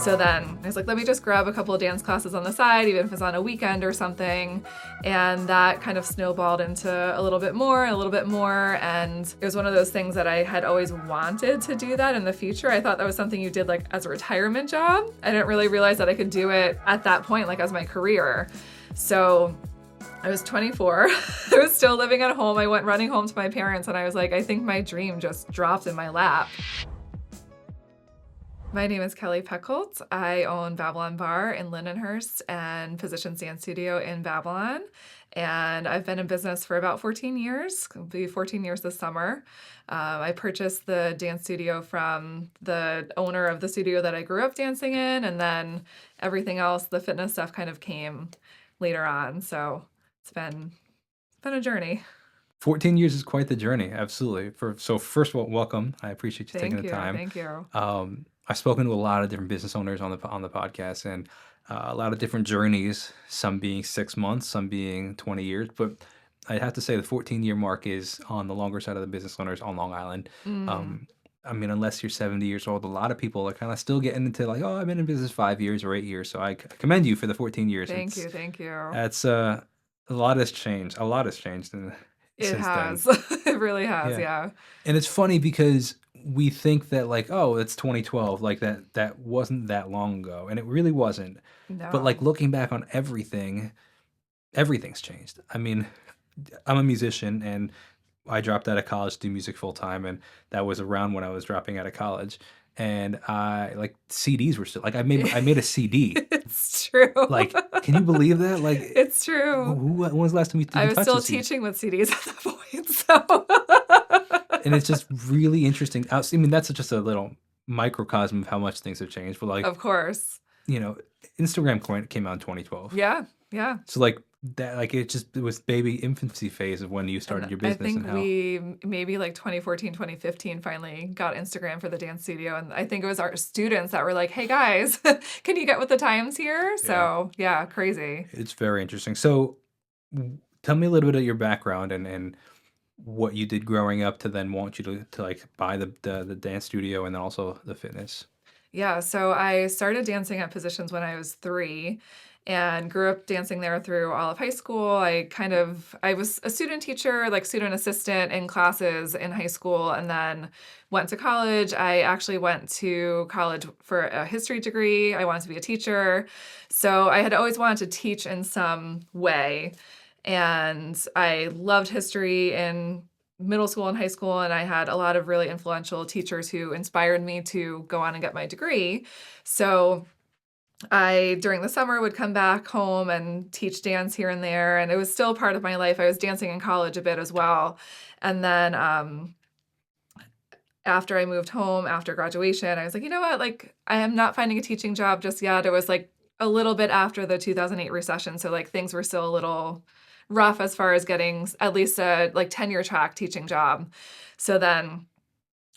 So then I was like, let me just grab a couple of dance classes on the side, even if it's on a weekend or something. And that kind of snowballed into a little bit more. And it was one of those things that I had always wanted to do that in the future. I thought that was something you did like as a retirement job. I didn't really realize that I could do it at that point, like as my career. So I was 24. I was still living at home. I went running home to my parents and I was like, I think my dream just dropped in my lap. My name is Kelly Peckholdt. I own Babylon Barre in Lindenhurst and Positions Dance Studio in Babylon. And I've been in business for about 14 years. It'll be 14 years this summer. I purchased the dance studio from the owner of the studio that I grew up dancing in, and then everything else, the fitness stuff, kind of came later on. So it's been a journey. 14 years is quite the journey, absolutely. So first of all, welcome. I appreciate you taking the time. Thank you. I've spoken to a lot of different business owners on the podcast, and a lot of different journeys, some being 6 months, some being 20 years. But I'd have to say the 14-year mark is on the longer side of the business owners on Long Island. I mean, unless you're 70 years old, a lot of people are kind of still getting into like, oh, I've been in business 5 years or 8 years. So I commend you for the 14 years. Thank you. That's a lot has changed. A lot has changed It has. It really has, yeah. And it's funny because we think that like, oh, it's 2012, like that wasn't that long ago, and it really wasn't. No. But like looking back on everything's changed. I mean, I'm a musician and I dropped out of college to do music full time, and that was around when I was dropping out of college. And I like CDs were still like I made a CD. It's true. Like, can you believe that? Like, it's true. When was the last time you I was still teaching with CDs at that point, so. And it's just really interesting. I mean, that's just a little microcosm of how much things have changed. But like, of course, Instagram came out in 2012. Yeah. So like that, like it was baby infancy phase of when you started your business. I think we maybe like 2014, 2015 finally got Instagram for the dance studio, and I think it was our students that were like, "Hey guys, can you get with the times here?" So yeah, crazy. It's very interesting. So tell me a little bit of your background and what you did growing up to then want you to like buy the dance studio and then also the fitness. Yeah, so I started dancing at Positions when I was 3 and grew up dancing there through all of high school. I was a student teacher, like student assistant in classes in high school, and then went to college. I actually went to college for a history degree. I wanted to be a teacher. So I had always wanted to teach in some way. And I loved history in middle school and high school, and I had a lot of really influential teachers who inspired me to go on and get my degree. So I, during the summer, would come back home and teach dance here and there, and it was still part of my life. I was dancing in college a bit as well. And then after I moved home, after graduation, I was like, you know what, like, I am not finding a teaching job just yet. It was like a little bit after the 2008 recession, so like things were still a little rough as far as getting at least a like tenure track teaching job. So then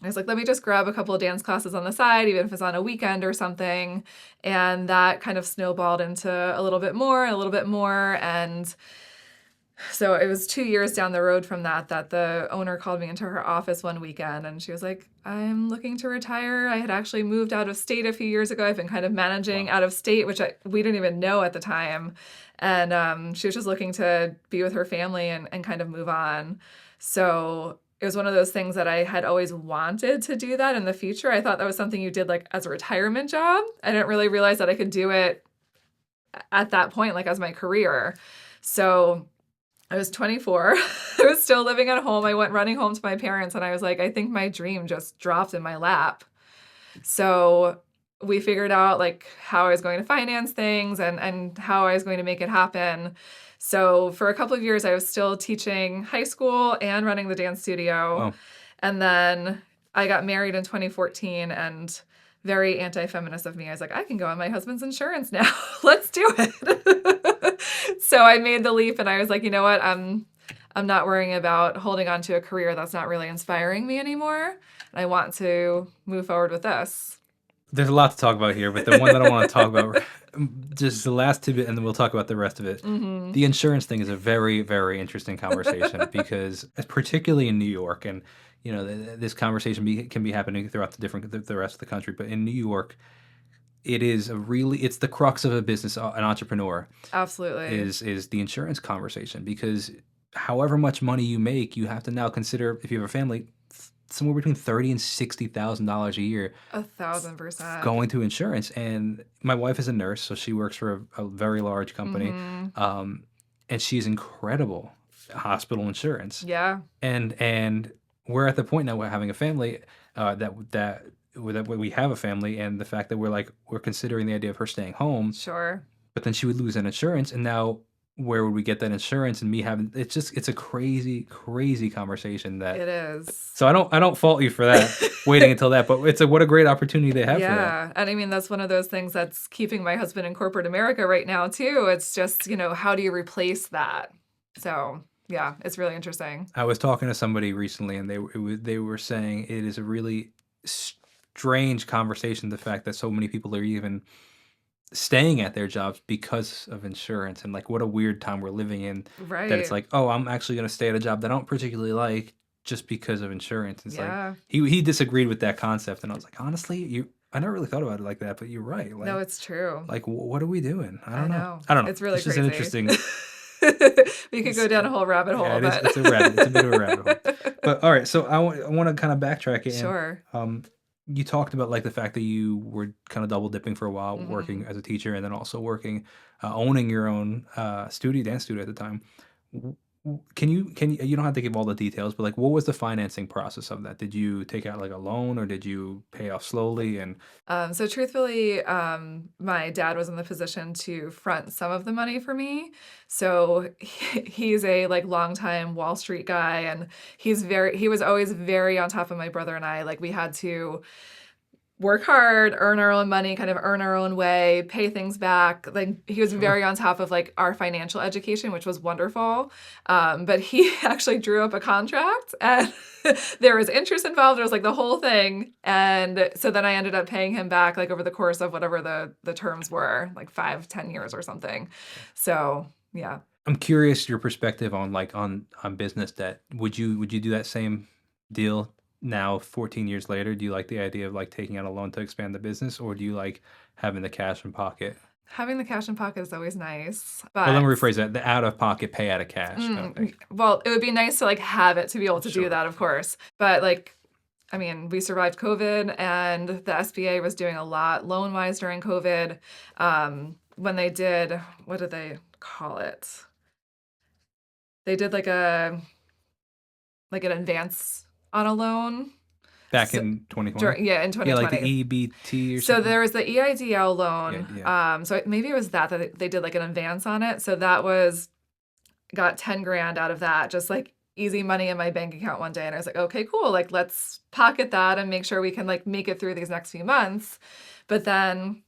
I was like, let me just grab a couple of dance classes on the side, even if it's on a weekend or something. And that kind of snowballed into a little bit more. And so it was 2 years down the road from that the owner called me into her office one weekend, and she was like, I'm looking to retire. I had actually moved out of state a few years ago. I've been kind of managing out of state, which we didn't even know at the time. And she was just looking to be with her family and kind of move on. So it was one of those things that I had always wanted to do that in the future. I thought that was something you did like as a retirement job. I didn't really realize that I could do it at that point, like as my career. So I was 24. I was still living at home. I went running home to my parents and I was like, I think my dream just dropped in my lap. So we figured out like how I was going to finance things and how I was going to make it happen. So for a couple of years, I was still teaching high school and running the dance studio. Wow. And then I got married in 2014, and very anti-feminist of me, I was like, I can go on my husband's insurance now. Let's do it. So I made the leap and I was like, you know what? I'm not worrying about holding on to a career that's not really inspiring me anymore. I want to move forward with this. There's a lot to talk about here, but the one that I want to talk about, just the last tidbit, and then we'll talk about the rest of it. Mm-hmm. The insurance thing is a very, very interesting conversation because, particularly in New York, and this conversation can be happening throughout the rest of the country, but in New York, it is it's the crux of a business, an entrepreneur Absolutely. is the insurance conversation, because however much money you make, you have to now consider, if you have a family, somewhere between 30 and $60,000 a year 1,000%. going to insurance. And my wife is a nurse, so she works for a very large company, Mhm. um, and she's incredible at hospital insurance. Yeah, And we're at the point now, we're having a family, that we have a family, and the fact that we're considering the idea of her staying home, sure. but then she would lose that insurance, and now where would we get that insurance? And me having it's a crazy, crazy conversation that. It is. So I don't fault you for that, waiting until that, but what a great opportunity they have for that. Yeah, and I mean, that's one of those things that's keeping my husband in corporate America right now too. It's just, how do you replace that? So, yeah, it's really interesting. I was talking to somebody recently, and they were saying it is a really strange conversation, the fact that so many people are even staying at their jobs because of insurance, and like what a weird time we're living in, that it's Right. like, oh, I'm actually going to stay at a job that I don't particularly like just because of insurance. It's like Yeah. he disagreed with that concept, and I was like, honestly, you I never really thought about it like that, but you're right. No, it's true. What are we doing? I I don't know. know. I don't know. It's really It's just an crazy. interesting. We could It's, go down a whole rabbit yeah, hole, it is. but It's a bit of a rabbit hole. But all right, so I want to kind of backtrack it, and sure. you talked about like the fact that you were kind of double dipping for a while, working Mhm. as a teacher and then also working, owning your own dance studio at the time. You don't have to give all the details, but like what was the financing process of that? Did you take out like a loan, or did you pay off slowly? And So truthfully, my dad was in the position to front some of the money for me. So he's a like longtime Wall Street guy, and he was always very on top of my brother and I. Like we had to work hard, earn our own money, kind of earn our own way, pay things back. Like he was sure. very on top of like our financial education, which was wonderful. But he actually drew up a contract, and there was interest involved. It was like the whole thing. And so then I ended up paying him back like over the course of whatever the terms were, like 5, 10 years or something. So yeah. I'm curious your perspective on on business debt. Would you do that same deal now 14 years later? Do you like the idea of like taking out a loan to expand the business, or do you like having the cash in pocket? Having the cash in pocket is always nice, Well, let me but rephrase that. The out of pocket pay out of cash kind of thing. well, it would be nice to like have it to be able to do Sure. that, of course. But like, I mean, we survived COVID, and the SBA was doing a lot loan wise during COVID. When they did, what did they call it? They did like an advance on a loan. Back So, in 2020? yeah, in Yeah, like the 2020. EBT or So something? there was the EIDL Yeah, loan. yeah. So maybe it was that they did like an advance on it. So that was got 10 grand out of that, just like easy money in my bank account one day. And I was like, okay, cool. Like, let's pocket that and make sure we can like make it through these next few months. But then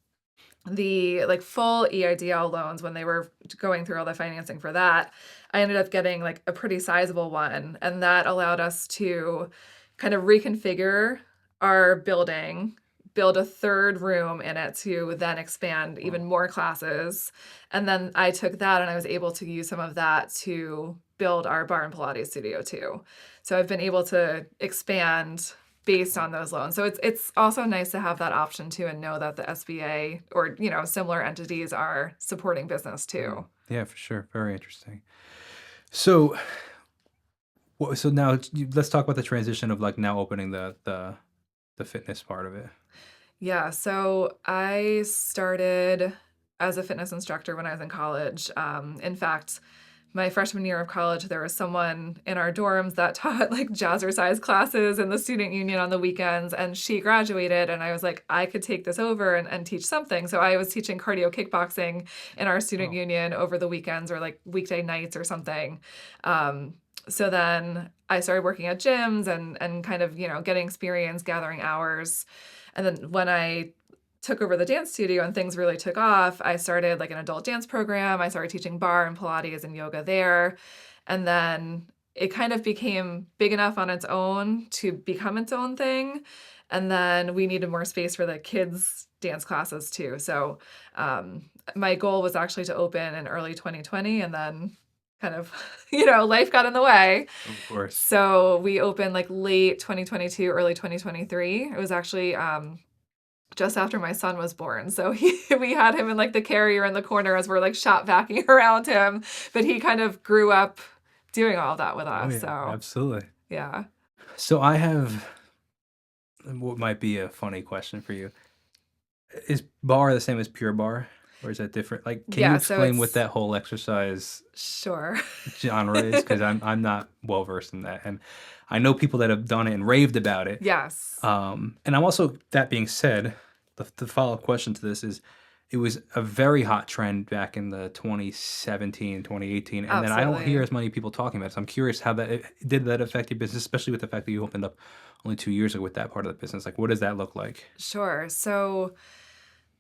the like full EIDL loans, when they were going through all the financing for that, I ended up getting like a pretty sizable one. And that allowed us to kind of reconfigure our building, build a third room in it to then expand Wow. even more classes. And then I took that and I was able to use some of that to build our bar and Pilates studio too. So I've been able to expand based on those loans. So it's also nice to have that option too and know that the SBA or similar entities are supporting business Mm. too. Yeah, for sure. Very interesting. So, so now let's talk about the transition of like now opening the fitness part of it. Yeah, so I started as a fitness instructor when I was in college. In fact, my freshman year of college, there was someone in our dorms that taught like jazzercise classes in the student union on the weekends, and she graduated. And I was like, I could take this over and teach something. So I was teaching cardio kickboxing in our student Oh, union over the weekends or like weekday nights or something. Um, so then I started working at gyms and kind of getting experience, gathering hours. And then when I took over the dance studio and things really took off, I started like an adult dance program. I started teaching bar and Pilates and yoga there. And then it kind of became big enough on its own to become its own thing. And then we needed more space for the kids' dance classes too. So my goal was actually to open in early 2020, and then kind of, life got in the way. of course. So we opened like late 2022, early 2023. It was actually just after my son was born. So we had him in like the carrier in the corner as we're like shop vacking around him. But he kind of grew up doing all that with Oh us. yeah, So absolutely. yeah. So I have what might be a funny question for you. Is bar the same as pure bar, or is that different? Like, can you Yeah. So explain what it's that whole exercise sure. genre is? Because I'm not well versed in that, and I know people that have done it and raved about it. Yes. And I'm also, that being said, the follow-up question to this is, it was a very hot trend back in the 2017, 2018, and then I don't hear Absolutely. as many people talking about it. So I'm curious how did that affect your business, especially with the fact that you opened up only 2 years ago with that part of the business. Like, what does that look like? Sure. So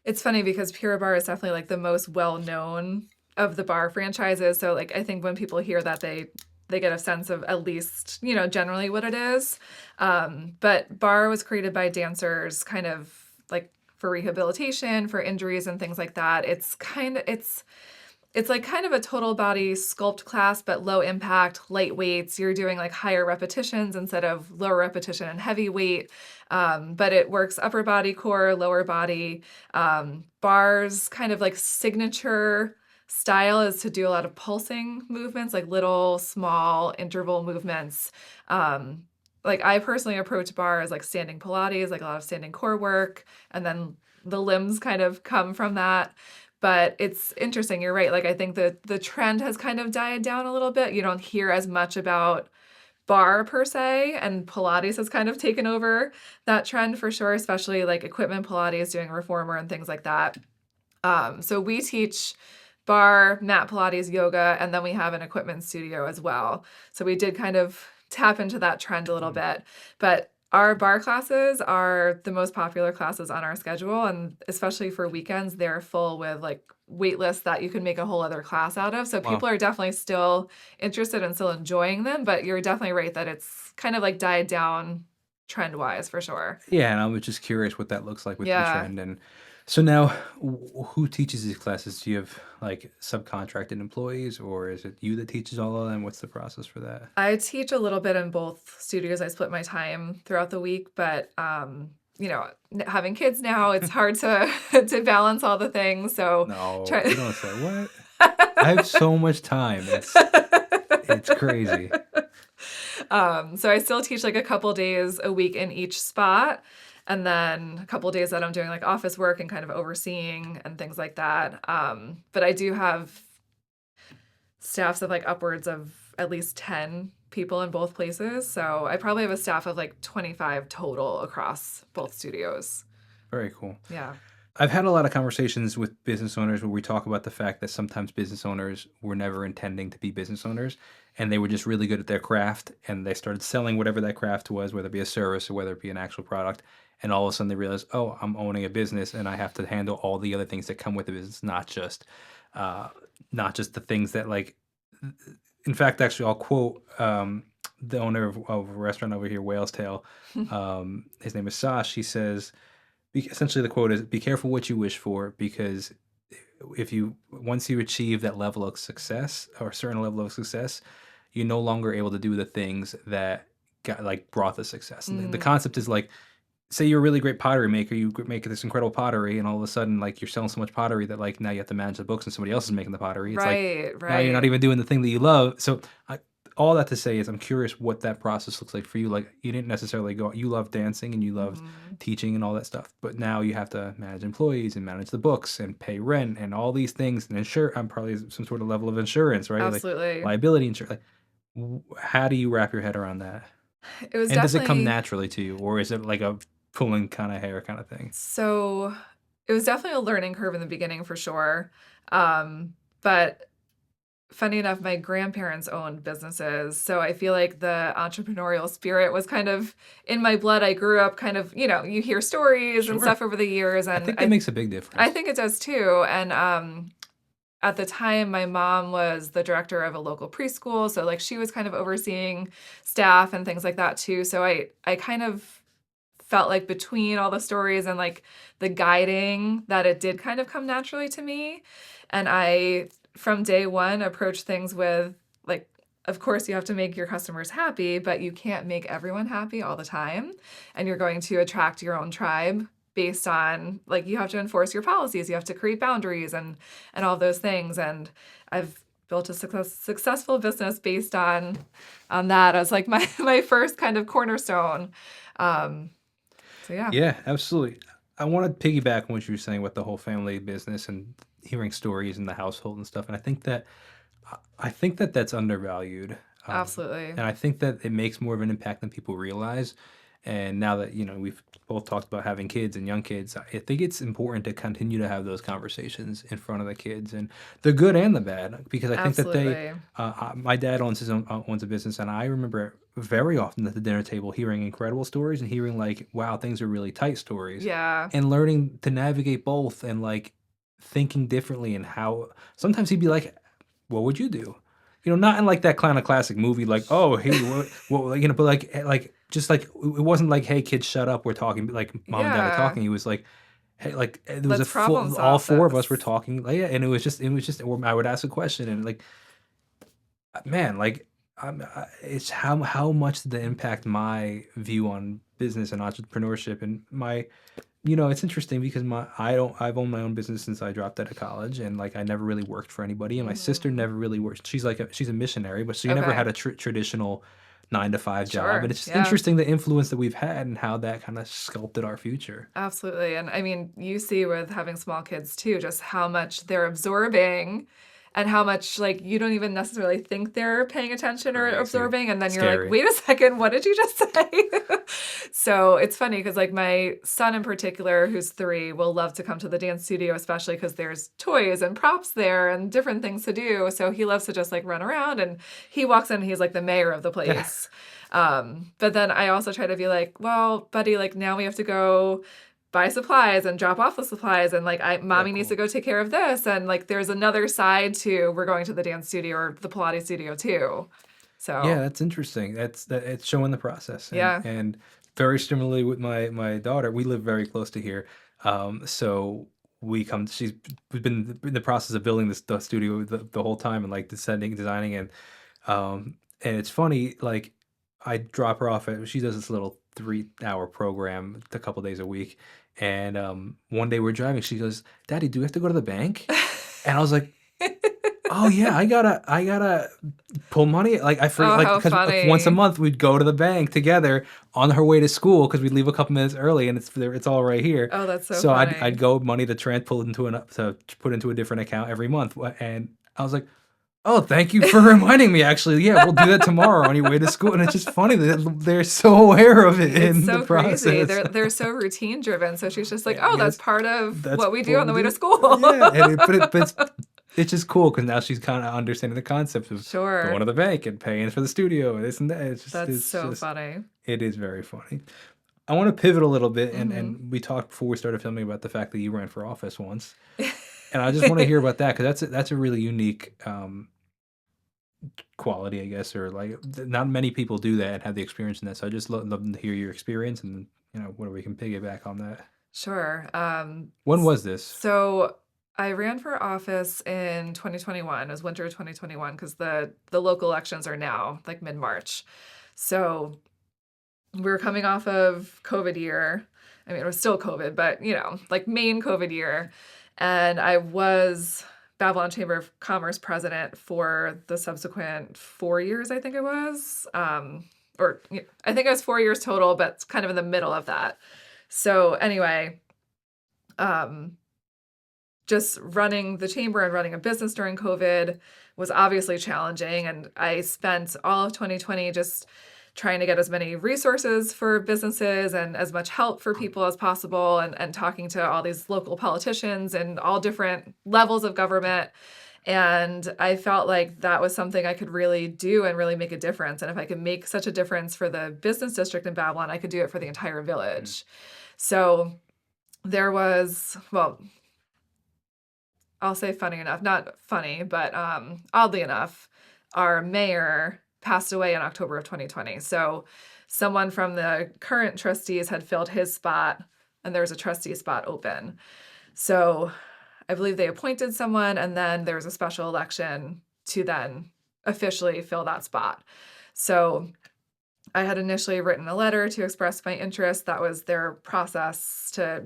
it's funny because Pure Barre is definitely like the most well known of the bar franchises. So like I think when people hear that they get a sense of at least, generally what it is. But Barre was created by dancers kind of like for rehabilitation, for injuries and things like that. It's like kind of a total body sculpt class, but low impact, light weights. You're doing like higher repetitions instead of lower repetition and heavy weight. But it works upper body, core, lower body. Bars kind of like signature style is to do a lot of pulsing movements, like little small interval movements. Like I personally approach bar as like standing Pilates, like a lot of standing core work, and then the limbs kind of come from that. But it's interesting, you're right. Like I think the trend has kind of died down a little bit. You don't hear as much about bar per se, and Pilates has kind of taken over that trend for sure, especially like equipment Pilates doing reformer and things like that. So we teach bar, mat Pilates, yoga, and then we have an equipment studio as well. So we did kind of tap into that trend a little Mm. bit. But our bar classes are the most popular classes on our schedule. And especially for weekends, they're full with like wait lists that you can make a whole other class out of. So Wow. people are definitely still interested and still enjoying them. But you're definitely right that it's kind of like died down trend wise for sure. Yeah, and I was just curious what that looks like with the Yeah. trend. And so now, who teaches these classes? Do you have like subcontracted employees, or is it you that teaches all of them? What's the process for that? I teach a little bit in both studios. I split my time throughout the week, but having kids now, it's hard to to balance all the things. So No, try. you don't say what? I have so much time. It's crazy. So I still teach like a couple days a week in each spot, and then a couple days that I'm doing like office work and kind of overseeing and things like that. But I do have staffs of like upwards of at least 10 people in both places. So I probably have a staff of like 25 total across both studios. Very cool. Yeah. I've had a lot of conversations with business owners where we talk about the fact that sometimes business owners were never intending to be business owners, and they were just really good at their craft, and they started selling whatever that craft was, whether it be a service or whether it be an actual product. And all of a sudden they realize, oh, I'm owning a business and I have to handle all the other things that come with the business, uh, not just the things that like. In fact, actually, I'll quote the owner of a restaurant over here, Whale's Tail. His name is Sash. He says, essentially the quote is, be careful what you wish for, because if you once you achieve that level of success or a certain level of success, you're no longer able to do the things that got like brought the success. And the Mm, concept is like, say you're a really great pottery maker, you make this incredible pottery, and all of a sudden like you're selling so much pottery that like now you have to manage the books and somebody else is making the pottery. It's like right, now you're not right. even doing the thing that you love. So all that to say is I'm curious what that process looks like for you. Like, you didn't necessarily go, you love dancing and you loved Mhm. teaching and all that stuff, but now you have to manage employees and manage the books and pay rent and all these things and insure. I'm probably some sort of level of insurance, right? Like Absolutely. liability insurance. Like, how do you wrap your head around that? It was And does it come definitely naturally to you, or is it like a pulling kind of hair kind of thing? so it was definitely a learning curve in the beginning for sure. But funny enough, my grandparents owned businesses. So I feel like the entrepreneurial spirit was kind of in my blood. I grew up kind of, you hear stories and Sure. stuff over the years, I and think that I makes a big I difference. think it does too. And at the time, my mom was the director of a local preschool, so like she was kind of overseeing staff and things like that too. So I kind of felt like between all the stories and like the guiding that it did kind of come naturally to me. And I, from day one, approached things with like, of course, you have to make your customers happy, but you can't make everyone happy all the time. And you're going to attract your own tribe based on like you have to enforce your policies, you have to create boundaries and all those things. And I've built a successful business based on that as like my my first kind of cornerstone. Um, so yeah, Yeah, absolutely. I want to piggyback on what you were saying with the whole family business and hearing stories in the household and stuff. And I think that that's undervalued. absolutely. And I think that it makes more of an impact than people realize. And now that, we've both talked about having kids and young kids, I think it's important to continue to have those conversations in front of the kids and the good and the bad, because I think that Absolutely. my dad owns a business, and I remember very often at the dinner table hearing incredible stories and hearing like, wow, things are really tight stories, Yeah. and learning to navigate both and like thinking differently and how sometimes he'd be like, what would you do? Not in like that kind of classic movie, like, oh, hey, what, like, but like, just like, it wasn't like, hey, kids, shut up, we're talking, like, mom and dad are Yeah. talking. He was like, hey, like, there was a Let's problem full, all solve four of us were this. talking, like, yeah, and it was just, or I would ask a question, and like, man, like, it's how much did that impact my view on business and entrepreneurship and my it's interesting because I've owned my own business since I dropped out of college, and like I never really worked for anybody, and my sister Mhm. never really worked. She's a missionary, but she never Okay. had a traditional 9 to 5 job, and Sure. it's just Yeah. interesting the influence that we've had and how that kind of sculpted our future. Absolutely. And I mean, you see with having small kids too, just how much they're absorbing and how much like you don't even necessarily think they're paying attention or Crazy, absorbing. And then you're like, scary. wait a second, what did you just say? So it's funny because like my son in particular, who's 3, will love to come to the dance studio, especially because there's toys and props there and different things to do. So he loves to just like run around and he walks in and he's like the mayor of the place. But then I also try to be like, well, buddy, like now we have to go buy supplies and drop off the supplies and like Yeah, mommy needs to cool. go take care of this and like there's another side to we're going to the dance studio or the Pilates studio too. Yeah, So that's interesting. It's showing the process, and yeah. very similarly with my daughter, we live very close to here. So we've been in the process of building the studio the whole time, and like designing, and it's funny, like I drop her off at she does this little 3-hour program a couple days a week, and one day we're driving, she goes, "Daddy, do we have to go to the bank?" And I was like, "Oh yeah, I gotta pull money." Like I forget, Oh, like how because once a funny. month we'd go to the bank together on her way to school because we'd leave a couple minutes early, and it's all right here. Oh, that's so So I'd funny. go money to put into a different account every month, and I was like, "Oh, thank you for reminding me. Actually, yeah, we'll do that tomorrow on your way to school." And it's just funny that they're so aware of it It's in the so crazy. process. They're so routine driven. So she's just like, Yeah, I "Oh, that's guess part of that's what we do what on we the way to do. school." Yeah, and it's just cool because now she's kind of understanding the concept of going Sure. to the bank and paying for the studio and this and that. That's It's so just funny. it is very funny. I want to pivot a little bit, and Mhm. we talked before we started filming about the fact that you ran for office once, and I just want to hear about that because that's a really unique quality, I guess, or like not many people do that and have the experience in that. So I just love to hear your experience, and whether we can piggyback on that. Sure. When was this? So I ran for office in 2021. It was winter of 2021 because the local elections are now like mid-March. So we were coming off of COVID year. I mean, it was still COVID, but like main COVID year. And I was Babylon Chamber of Commerce president for the subsequent 4 years, I think it was. Or I think it was 4 years total, but it's kind of in the middle of that. So anyway, um, just running the chamber and running a business during COVID was obviously challenging. And I spent all of 2020 just trying to get as many resources for businesses and as much help for people as possible and talking to all these local politicians and all different levels of government. And I felt like that was something I could really do and really make a difference. And if I could make such a difference for the business district in Babylon, I could do it for the entire Mm. village. So there was, well, I'll say funny enough, not funny, but oddly enough, our mayor passed away in October of 2020. So someone from the current trustees had filled his spot, and there was a trustee spot open. So I believe they appointed someone, and then there was a special election to then officially fill that spot. So I had initially written a letter to express my interest. That was their process to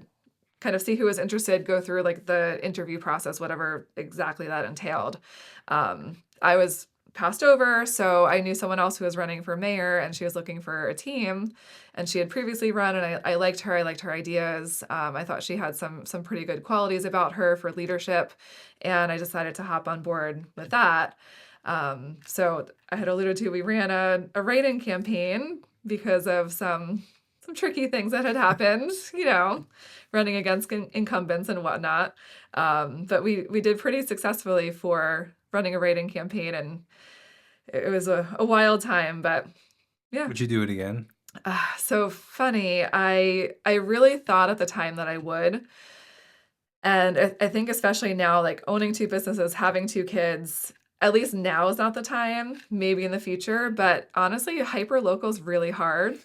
kind of see who was interested, go through like the interview process, whatever exactly that entailed. I was passed over, so I knew someone else who was running for mayor, and she was looking for a team, and she had previously run, and I liked her. I liked her ideas. I thought she had some pretty good qualities about her for leadership, and I decided to hop on board with that. So I had alluded to, we ran a write-in campaign because of some tricky things that had happened, running against incumbents and whatnot. But we did pretty successfully for running a write-in campaign, and it was a wild time, but yeah. Would you do it again? So funny. I really thought at the time that I would. And I think especially now, like owning two businesses, having two kids, at least now is not the time, maybe in the future. But honestly, hyper local is really hard.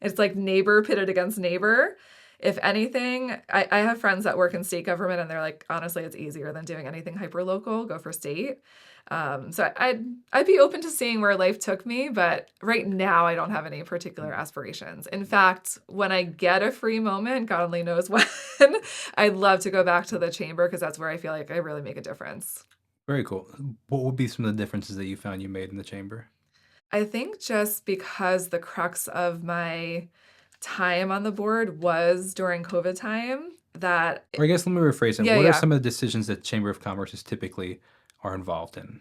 It's like neighbor pitted against neighbor. If anything, I have friends that work in state government, and they're like, honestly, it's easier than doing anything hyper local. Go for state. So I'd be open to seeing where life took me, but right now I don't have any particular aspirations. In fact, when I get a free moment, God only knows when, I'd love to go back to the chamber because that's where I feel like I really make a difference. Very cool. What would be some of the differences that you found you made in the chamber? I think just because the crux of my time on the board was during COVID time, that Or I guess let me rephrase it. yeah, What are yeah. some of the decisions that Chamber of Commerce is typically are involved in?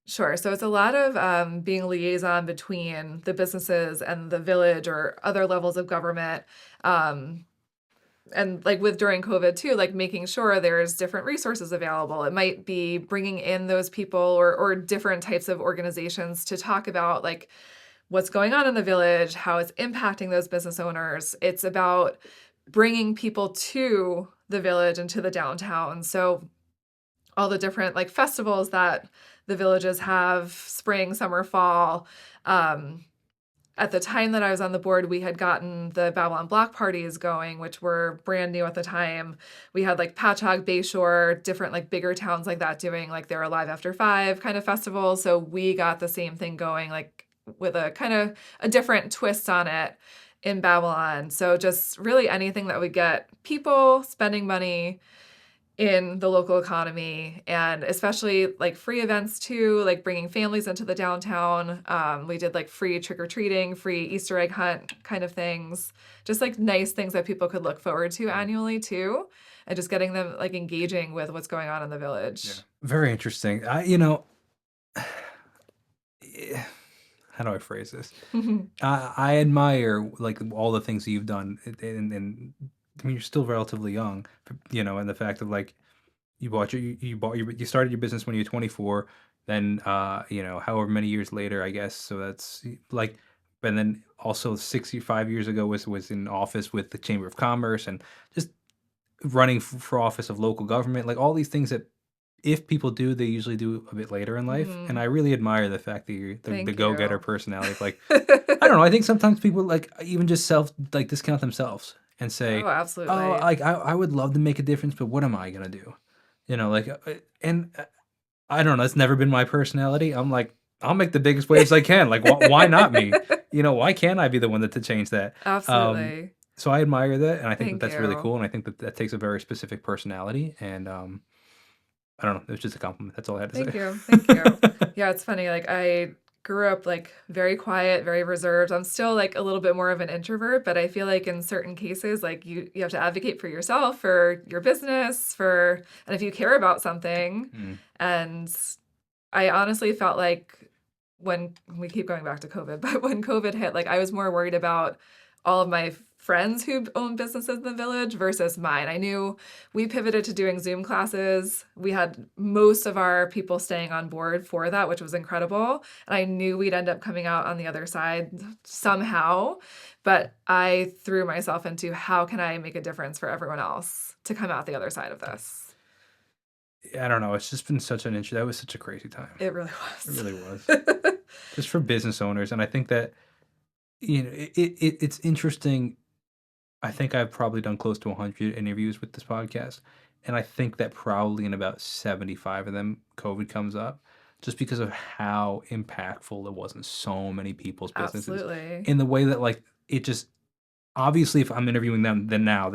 Sure. So it's a lot of being a liaison between the businesses and the village or other levels of government. Um, and like with during COVID too, like making sure there's different resources available. It might be bringing in those people or different types of organizations to talk about like what's going on in the village, how it's impacting those business owners. It's about bringing people to the village and to the downtown. So all the different like festivals that the villages have, spring, summer, fall. Um, at the time that I was on the board, we had gotten the Babylon block parties going, which were brand new at the time. We had like Patchogue, Bayshore, different like bigger towns like that doing like their Alive After Five kind of festivals. So we got the same thing going, like with a kind of a different twist on it in Babylon. So just really anything that would get people spending money in the local economy, and especially like free events too, like bringing families into the downtown. We did like free trick-or-treating, free Easter egg hunt kind of things, just like nice things that people could look forward to annually too, and just getting them like engaging with what's going on in the village. Very interesting. How do I phrase this? I admire like all the things that you've done, and I mean you're still relatively young, and the fact of like you started your business when you were 24, then however many years later, I guess. So that's like, and then also 65 years ago was in office with the Chamber of Commerce and just running for office of local government, like all these things that if people do, they usually do a bit later in life. And I really admire the fact that you're the Thank go-getter you. personality. Like, I don't know. I think sometimes people like even just like discount themselves and say, Oh, "Oh, absolutely. like I would love to make a difference, but what am I gonna do?" Like, and I don't know. It's never been my personality. I'm like, I'll make the biggest waves I can. Like, why not me? Why can't I be the one to change that? Absolutely. So I admire that, and I think that Thank that's really you. cool, and I think that that takes a very specific personality, and I don't know. It was just a compliment. That's all I had to Thank say. you. Thank you. Yeah, it's funny. Like I grew up like very quiet, very reserved. I'm still like a little bit more of an introvert, but I feel like in certain cases, like you have to advocate for yourself, for your business, and if you care about something. Mm. And I honestly felt like when we keep going back to COVID, but when COVID hit, like I was more worried about all of my friends who own businesses in the village versus mine. I knew we pivoted to doing Zoom classes. We had most of our people staying on board for that, which was incredible. And I knew we'd end up coming out on the other side somehow. But I threw myself into how can I make a difference for everyone else to come out the other side of this? I don't know. It's just been such an issue. That was such a crazy time. It really It was. really was. Just for business owners, and I think that it's interesting. I think I've probably done close to 100 interviews with this podcast, and I think that probably in about 75 of them, COVID comes up, just because of how impactful it was in so many people's businesses, Absolutely. in the way that like it just obviously if I'm interviewing them, then now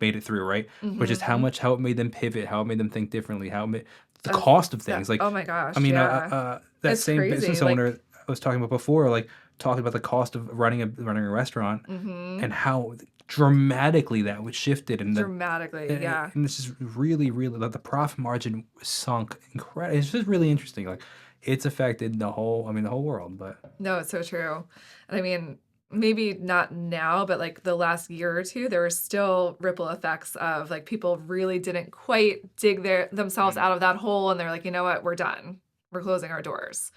made it through, right? But just Mhm. how it made them pivot, how it made them think differently, how it made the Uh, cost of that things. Like, oh my I gosh, mean, yeah. that It's same crazy, business like owner I was talking about before, like talking about the cost of running a restaurant and mhm. how dramatically that was shifted, and Dramatically, yeah. and this is really, really like the profit margin sunk incredible. It's just really interesting. Like it's affected the whole, I mean, the whole world, but No, it's so true. And I mean, maybe not now, but like the last year or two, there were still ripple effects of like people really didn't quite dig themselves mm, out of that hole and they're like, you know what, we're done. We're closing our doors.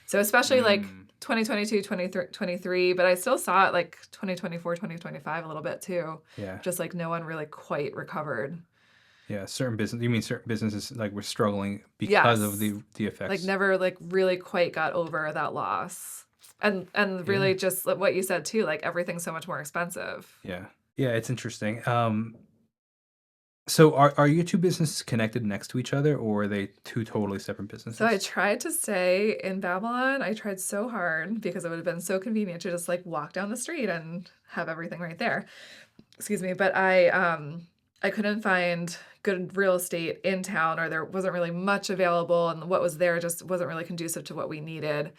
So especially like mm, 2022, 2023, but I still saw it like 2024, 2025 a little bit too. yeah. Just like no one really quite recovered. Yeah, certain business. You mean certain businesses like were struggling because of Yes. the Like effects? never like really quite got over that loss. And Yeah, really just what you said too, like everything's so much more expensive. yeah, yeah. It's interesting. So are your two businesses connected next to each other, or are they two totally separate So I businesses? tried to stay in Babylon. I tried so hard because it would have been so convenient to just like walk down the street and have everything right there. Excuse me, but I couldn't find good real estate in town or there wasn't really much available and what was there just wasn't really conducive to what we needed.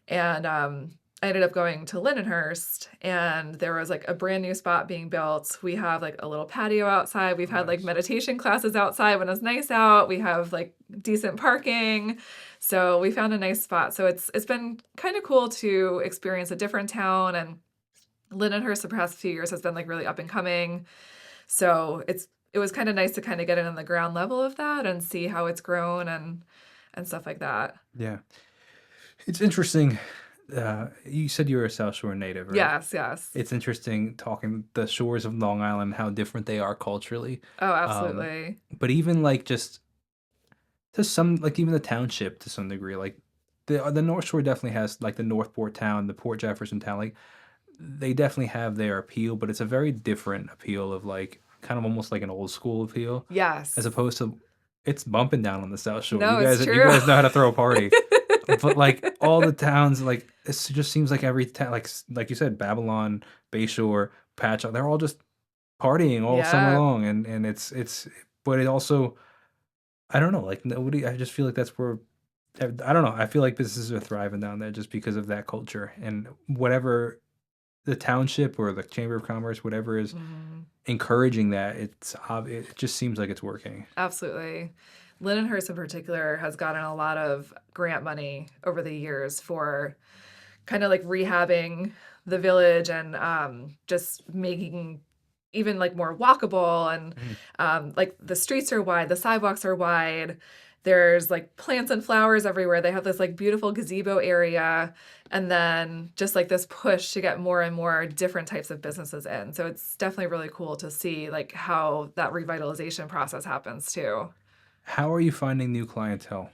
And I ended up going to Lindenhurst and there was like a brand new spot being built. We have like a little patio outside. We've Oh, had like nice. meditation classes outside when it's nice out. We have like decent parking. So we found a nice spot. So it's been kind of cool to experience a different town and Lindenhurst the past few years has been like really up and coming. So it was kind of nice to kind of get in on the ground level of that and see how it's grown and stuff like that. Yeah, it's interesting. You said you were a South Shore native, right? Yes, yes. It's interesting talking the shores of Long Island, how different they are culturally. Oh, Um, absolutely. but even like just to some, like even the township to some degree, like the North Shore definitely has like the Northport town, the Port Jefferson town, like they definitely have their appeal, but it's a very different appeal of like kind of almost like an old school appeal, as Yes. opposed to it's bumping down on the South Shore. No, it's You true. guys know how to throw a party. But like all the towns, like it just seems like every town, like you said, Babylon, Bayshore, Patchogue, they're all just partying all summer Yeah, long, and but it also, I don't know, like nobody. I just feel like that's where I don't know. I feel like businesses are thriving down there just because of that culture and whatever the township or the chamber of commerce, whatever is mhm, encouraging that. It just seems like it's working. absolutely. Lindenhurst in particular has gotten a lot of grant money over the years for kind of like rehabbing the village and just making even like more walkable and Mhm. like the streets are wide, the sidewalks are wide. There's like plants and flowers everywhere. They have this like beautiful gazebo area and then just like this push to get more and more different types of businesses in. So it's definitely really cool to see like how that revitalization process happens too. How are you finding new clientele?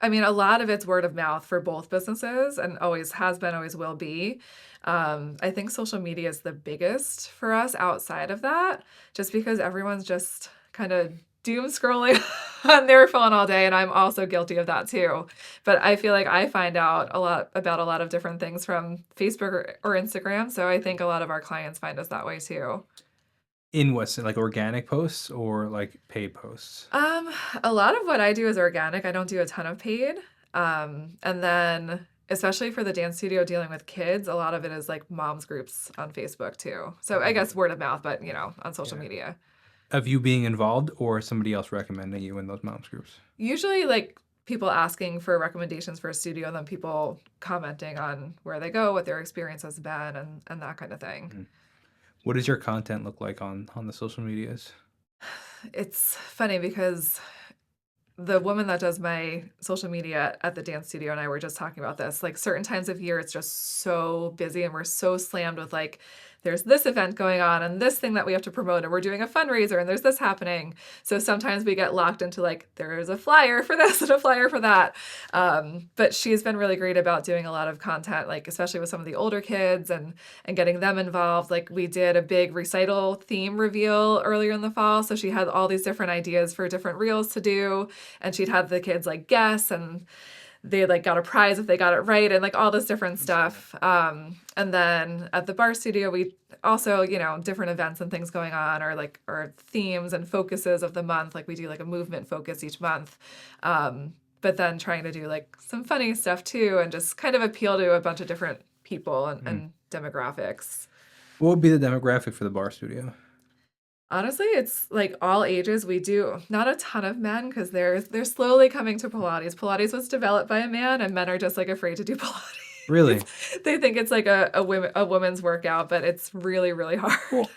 I mean, a lot of it's word of mouth for both businesses and always has been, always will be. I think social media is the biggest for us outside of that, just because everyone's just kind of doom scrolling on their phone all day. And I'm also guilty of that too. But I feel like I find out a lot about a lot of different things from Facebook or Instagram. So I think a lot of our clients find us that way too. In what's like organic posts or like paid posts? Um, a lot of what I do is organic. I don't do a ton of paid. And then especially for the dance studio dealing with kids, a lot of it is like moms groups on Facebook too. So I Mm, guess word of mouth, but on social yeah. media. Of you being involved or somebody else recommending you in those moms groups? Usually like people asking for recommendations for a studio and then people commenting on where they go, what their experience has been and that kind of thing. Mhm. What does your content look like on the social medias? It's funny because the woman that does my social media at the dance studio and I were just talking about this. Like certain times of year, it's just so busy and we're so slammed with like, there's this event going on and this thing that we have to promote and we're doing a fundraiser and there's this happening. So sometimes we get locked into like, there's a flyer for this and a flyer for that. But she's been really great about doing a lot of content, like especially with some of the older kids and getting them involved. Like we did a big recital theme reveal earlier in the fall. So she had all these different ideas for different reels to do and she'd have the kids like guess and they like got a prize if they got it right, and like all this different stuff. And then at the bar studio, we also, different events and things going on, or like or themes and focuses of the month. Like we do like a movement focus each month. But then trying to do like some funny stuff too, and just kind of appeal to a bunch of different people Mm. and demographics. What would be the demographic for the bar studio? Honestly, it's like all ages. We do not a ton of men because they're slowly coming to Pilates. Pilates was developed by a man, and men are just like afraid to do Really? Pilates. They think it's like a woman's workout, but it's really really hard. Well,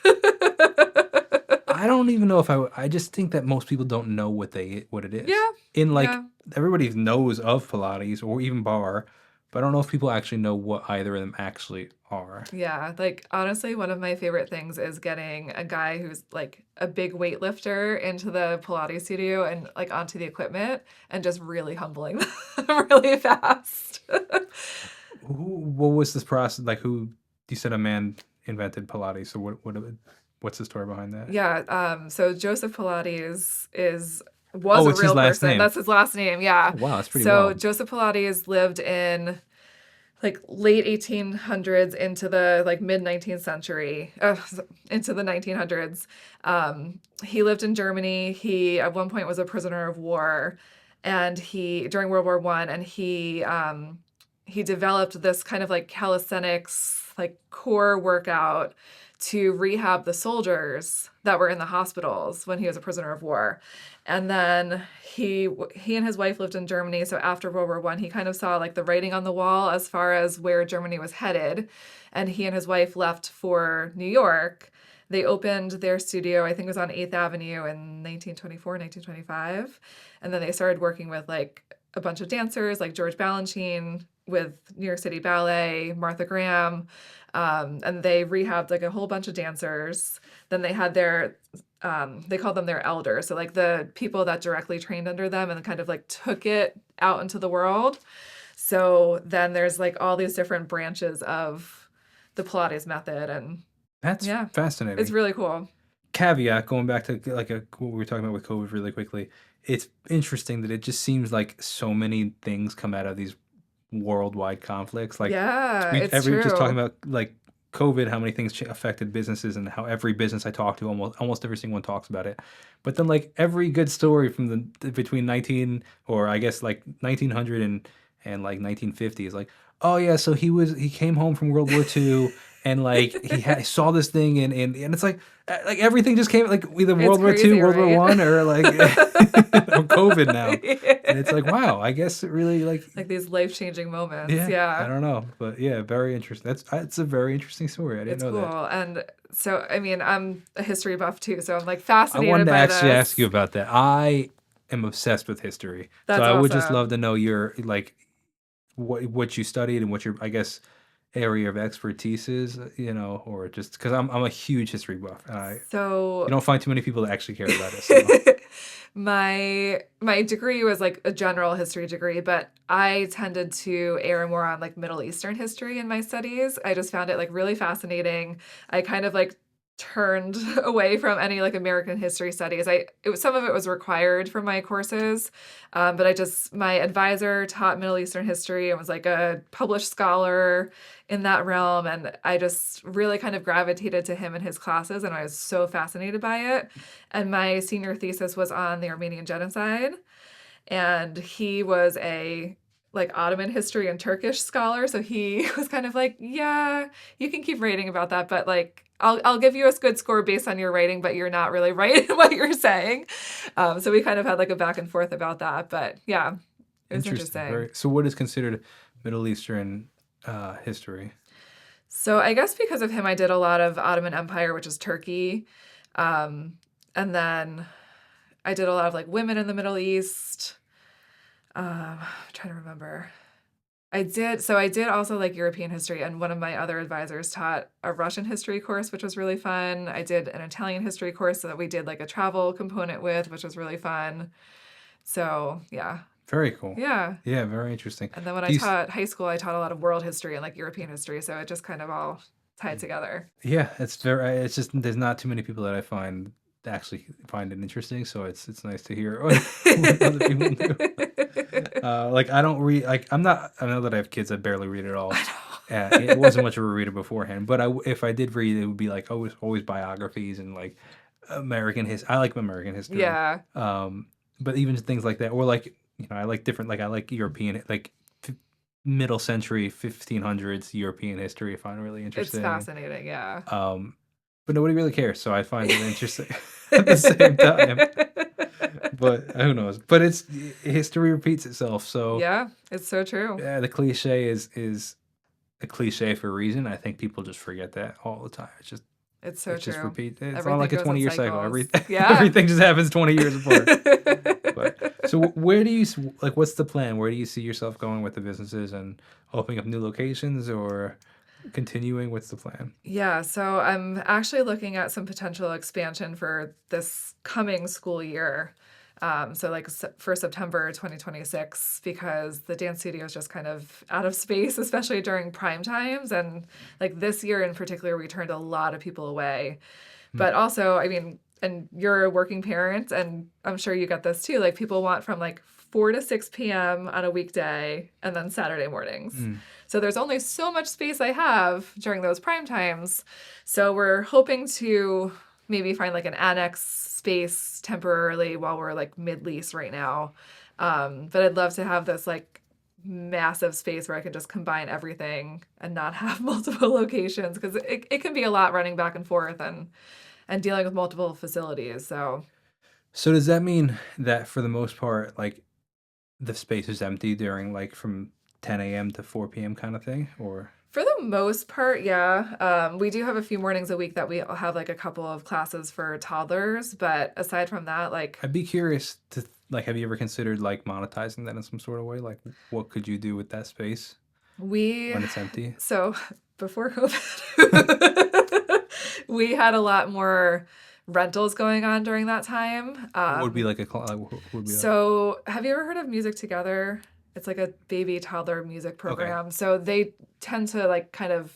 I don't even know if I just think that most people don't know what it is. Yeah, In like yeah, everybody knows of Pilates or even bar, but I don't know if people actually know what either of them actually are. yeah. Like honestly, one of my favorite things is getting a guy who's like a big weightlifter into the Pilates studio and like onto the equipment and just really humbling them really fast. What was this process like? Who you said a man invented Pilates? So what's the story behind that? Yeah, so Joseph Pilates was Oh, a it's his real last person. name. That's his last name, yeah. Oh, wow, that's pretty So wild. Joseph Pilates lived in like late 1800s into the like mid 19th century, into the 1900s. He lived in Germany. He at one point was a prisoner of war, and he during World War One, and he developed this kind of like calisthenics like core workout to rehab the soldiers that were in the hospitals when he was a prisoner of war. And then he and his wife lived in Germany, so after World War One, he kind of saw like the writing on the wall as far as where Germany was headed, and he and his wife left for New York. They opened their studio, I think it was on 8th Avenue in 1924, 1925, and then they started working with like a bunch of dancers like George Balanchine with New York City Ballet, Martha Graham, and they rehabbed like a whole bunch of dancers. Then they had they called them their elders. So like the people that directly trained under them and kind of like took it out into the world. So then there's like all these different branches of the Pilates method. And That's yeah, it's fascinating. really cool. Caveat, going back to what we were talking about with COVID really quickly, it's interesting that it just seems like so many things come out of these worldwide conflicts. Like Yeah, it's every just talking true. about like COVID, how many things affected businesses, and how every business I talk to, almost every single one talks about it. But then like every good story from the between 19 or I guess like 1900 and like 1950 is like, oh yeah, so he came home from World War II and like saw this thing and it's like everything just came like either It's World War II, crazy, World War right? One, or like or COVID now. And it's like, Yeah. wow, I guess it really like Like these life-changing moments. yeah, I Yeah. don't know, but yeah, very interesting. It's a very interesting story. I didn't It's know that. cool. And so, I mean, I'm a history buff too, so I'm like I wanted fascinated to by actually ask you this. about that. I am obsessed with history, so That's I would just love awesome. to know your like what you studied and what your I guess area of expertise is, or just because I'm a huge history buff. You So don't find too many people that actually care about it. So my degree was like a general history degree, but I tended to err more on like Middle Eastern history in my studies. I just found it like really fascinating. I kind of like turned away from any like American history studies. Some of it was required for my courses, but my advisor taught Middle Eastern history and was like a published scholar in that realm, and I just really kind of gravitated to him and his classes, and I was so fascinated by it. And my senior thesis was on the Armenian genocide, and he was a like Ottoman history and Turkish scholar, so he was kind of like, yeah, you can keep writing about that, but like I'll give you a good score based on your writing, but you're not really right in what you're saying. So we kind of had like a back and forth about that, but yeah, it was interesting. interesting. Very. So what is considered Middle Eastern history? So I guess because of him, I did a lot of Ottoman Empire, which is Turkey, um, and then I did a lot of like women in the Middle East. I'm trying to remember. I did also like European history, and one of my other advisors taught a Russian history course, which was really fun. I did an Italian history course that we did like a travel component with, which was really fun. So yeah, Very cool. yeah. Yeah, very interesting. And then when I Do you, taught high school, I taught a lot of world history and like European history, so it just kind of all tied together. Yeah, it's just there's not too many people that I find actually find it interesting, so it's nice to hear what other people do. Like I don't read like I know that I have kids that barely read at all. It I wasn't know. much of a reader beforehand, but if I did read, it would be like always biographies and like American history. I like American history, Yeah, um, but even things like that, or like I like different like I like European like middle century 1500s European history. I find really it's interesting. fascinating, yeah. Um, but nobody really cares, so I find it interesting at the same time. But who knows? But it's history repeats itself. So Yeah, it's so true. yeah, the cliche is a cliche for a reason. I think people just forget that all the time. It's so It's just true. repeat. It's on Everything like a goes in 20-year cycle. cycles. Yeah. Everything just happens 20 years apart. But so where do you like? What's the plan? Where do you see yourself going with the businesses and opening up new locations or continuing? What's the plan? Yeah, so I'm actually looking at some potential expansion for this coming school year. So like for September 2026, because the dance studio is just kind of out of space, especially during prime times. And like this year in particular, we turned a lot of people away. Mm, But also, I mean, and you're a working parent, and I'm sure you get this too. Like people want from like 4 to 6 p.m. on a weekday and then Saturday mornings. mm. So there's only so much space I have during those prime times. So we're hoping to maybe find like an annex space temporarily while we're like mid lease right now. But I'd love to have this like massive space where I can just combine everything and not have multiple locations because it can be a lot running back and forth and dealing with multiple facilities. So So does that mean that for the most part, like the space is empty during like from 10 a.m. to 4 p.m. kind of thing, or for the most part, yeah. We do have a few mornings a week that we have like a couple of classes for toddlers, but aside from that, like I'd be curious to like, have you ever considered like monetizing that in some sort of way? Like, what could you do with that space we, when it's empty? so before COVID, we had a lot more rentals going on during that time. What would be like what would be like? So have you ever heard of Music Together? It's like a baby toddler music Okay. program. So they tend to like kind of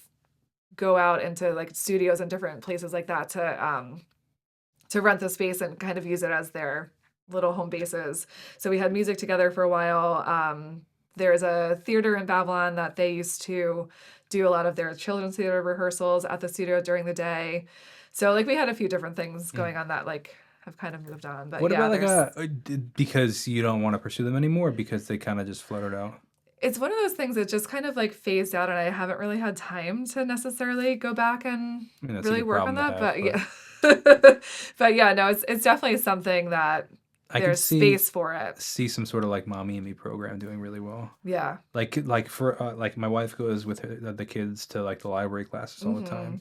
go out into like studios and different places like that to rent the space and kind of use it as their little home bases. So we had Music Together for a while. There's a theater in Babylon that they used to do a lot of their children's theater rehearsals at the studio during the day. So like we had a few different things Mm. going on that like have kind of moved on. But What yeah, about like there's because you don't want to pursue them anymore because they kind of just fluttered out? it's one of those things that just kind of like phased out and I haven't really had time to necessarily go back and I mean, that's a really good work on problem to that. have, But but yeah. But yeah, no, it's definitely something that I could there's space for it. see some sort of like mommy and me program doing really well. Yeah. Like for like my wife goes with the kids to like the library classes all the Hmm.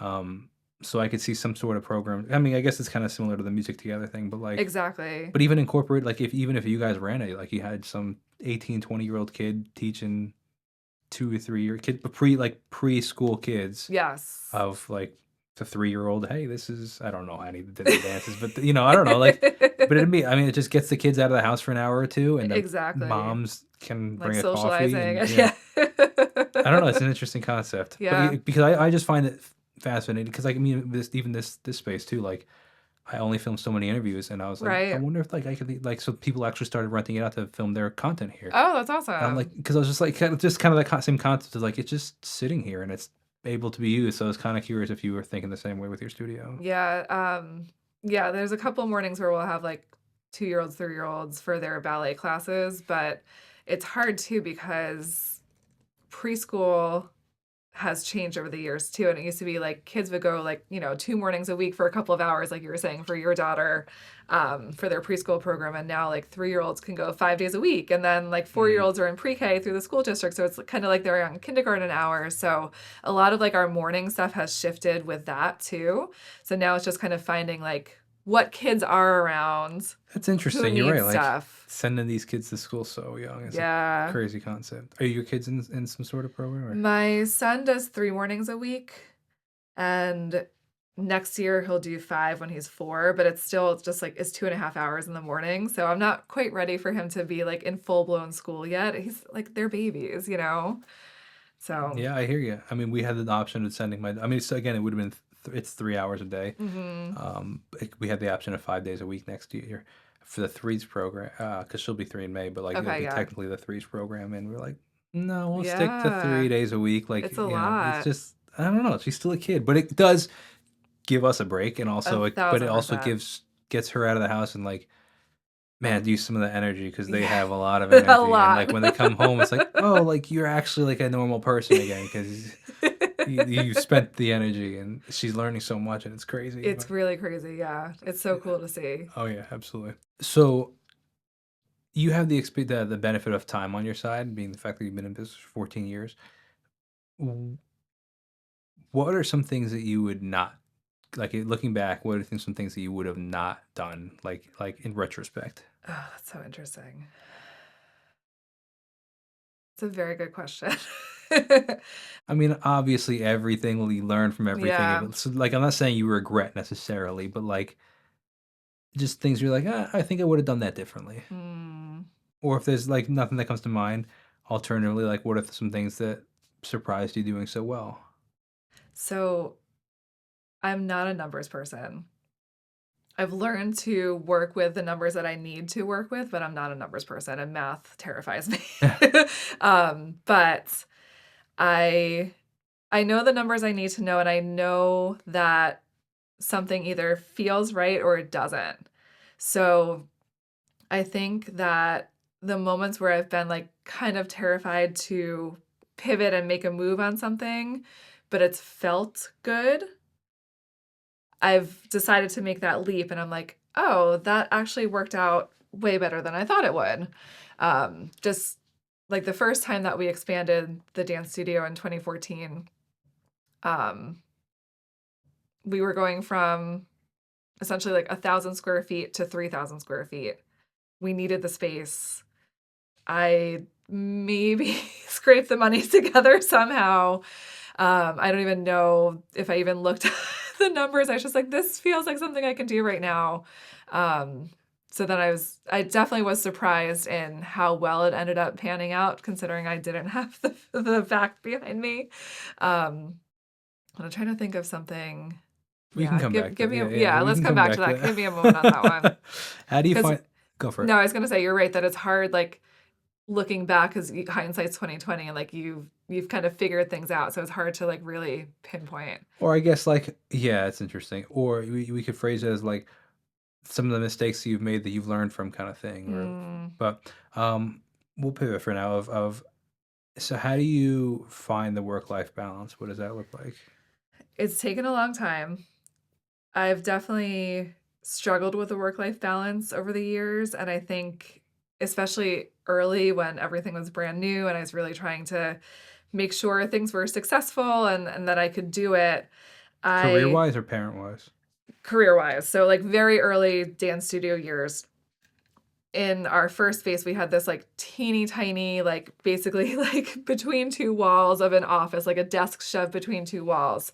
time. So I could see some sort of program. I mean, I guess it's kind of similar to the music together thing, but like, Exactly. but even incorporate like if even if you guys ran it, like you had some 18, 20-year-old kid teaching 2 or 3 year kid preschool kids Yes. of like the 3-year-old. Hey, this is I don't know how any did the dances, but I don't know like, but it'd be I mean it just gets the kids out of the house for an hour or two, and the Exactly. moms can Like bring a coffee socializing. and yeah. Yeah. I don't know. It's an interesting concept, but Yeah. because I just find it fascinating because like I mean this space too. Like I only filmed so many interviews, and I was like, I Right. wonder if like I could like so people actually started renting it out to film their content here. Oh, that's And I'm like, awesome. because I was just like kind of the same concept of like it's just sitting here and it's able to be used. So I was kind of curious if you were thinking the same way with your studio. Yeah. Yeah, there's a couple mornings where we'll have like 2-year-olds, 3-year-olds for their ballet classes, but it's hard too because preschool has changed over the years too. And it used to be like kids would go like, 2 mornings a week for a couple of hours, like you were saying, for your daughter, for their preschool program. And now like 3-year-olds can go 5 days a week. And then like 4-year-olds are in pre-K through the school district. So it's kind of like they're on kindergarten hours. So a lot of like our morning stuff has shifted with that too. So now it's just kind of finding like what kids are around, That's who interesting. You're right. needs Like stuff. sending these kids to school so young is a Yeah. crazy concept. Are your kids in some sort of program or? My son does 3 mornings a week. And next year he'll do 5 when he's 4, but it's still just like it's 2.5 hours in the morning. So I'm not quite ready for him to be like in full blown school yet. He's like they're babies. So Yeah, I hear you. I mean, we had the option of sending my. I mean, so again, it would have been it's 3 hours a day. Mhm. We have the option of 5 days a week next year for the threes program, because she'll be three in May, but like it'll Okay, be yeah. technically the threes program, and we're like, no, we'll stick to Yeah. 3 days a week. Like, It's a it's lot. just, I don't know. She's still a kid, but it does give us a break, and also but it also 1,000%. gets her out of the house and like, man, use some of the energy because they Yeah. have a lot of A energy, and like lot. when they come home, it's like, oh, like you're actually like a normal person again because you spent the energy, and she's learning so much, and it's crazy. It's really crazy, yeah. It's so cool to see. Oh yeah, absolutely. So you have the benefit of time on your side, being the fact that you've been in business for 14 years. W- What are some things that you would not like looking back? What are some things that you would have not done, like in retrospect? Oh, that's so interesting. It's a very good question. I mean, obviously, everything we learn from everything. Yeah. So, like, I'm not saying you regret necessarily, but like, just things you're like, I think I would have done that differently. Hmm. Or if there's like nothing that comes to mind, alternatively, like, what are some things that surprised you doing so well? So, I'm not a numbers person. I've learned to work with the numbers that I need to work with, but I'm not a numbers person, and math terrifies me. But I I know the numbers I need to know, and I know that something either feels right or it doesn't. So, I think that the moments where I've been, like, kind of terrified to pivot and make a move on something, but it's felt good, I've decided to make that leap, and I'm like, "Oh, that actually worked out way better than I thought it would." Just like the first time that we expanded the dance studio in 2014, um, we were going from essentially like 1,000 square feet to 3,000 square feet. We needed the space. I maybe scraped the money together somehow. I don't even know if I even looked at the numbers. I was just like, this feels like something I can do right now. Um, so then I definitely was surprised in how well it ended up panning out, considering I didn't have the fact behind me. Um, I'm trying to think of something. We can Yeah, come back to give that. me a, Yeah, yeah. we Let's can come come back to back to that. Give me a moment on that one. that. How do you Because find? Go for it. no, I was gonna say you're right that it's hard. Like looking back, because hindsight's 2020, and like you've kind of figured things out, so it's hard to like really pinpoint. Or I guess like, yeah, it's interesting. Or we could phrase it as like some of the mistakes you've made that you've learned from, kind of thing. Or, Mm, but we'll pivot for now. Of so how do you find the work life balance? What does that look like? it's taken a long time. I've definitely struggled with the work life balance over the years, and I think especially early when everything was brand new and I was really trying to make sure things were successful and that I could do it. Career I wise or parent wise? career wise, so like very early dance studio years, in our first space, we had this like teeny tiny, like basically like between two walls of an office, like a desk shoved between two walls.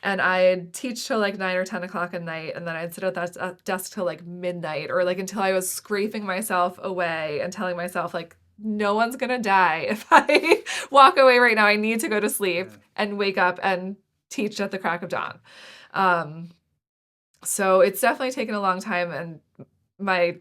And I'd teach till like 9 or 10 o'clock at night, and then I'd sit at that desk till like midnight, or like until I was scraping myself away and telling myself like, no one's gonna die if I walk away right now. I need to go to sleep Yeah. and wake up and teach at the crack of dawn. Um, so it's definitely taken a long time, and my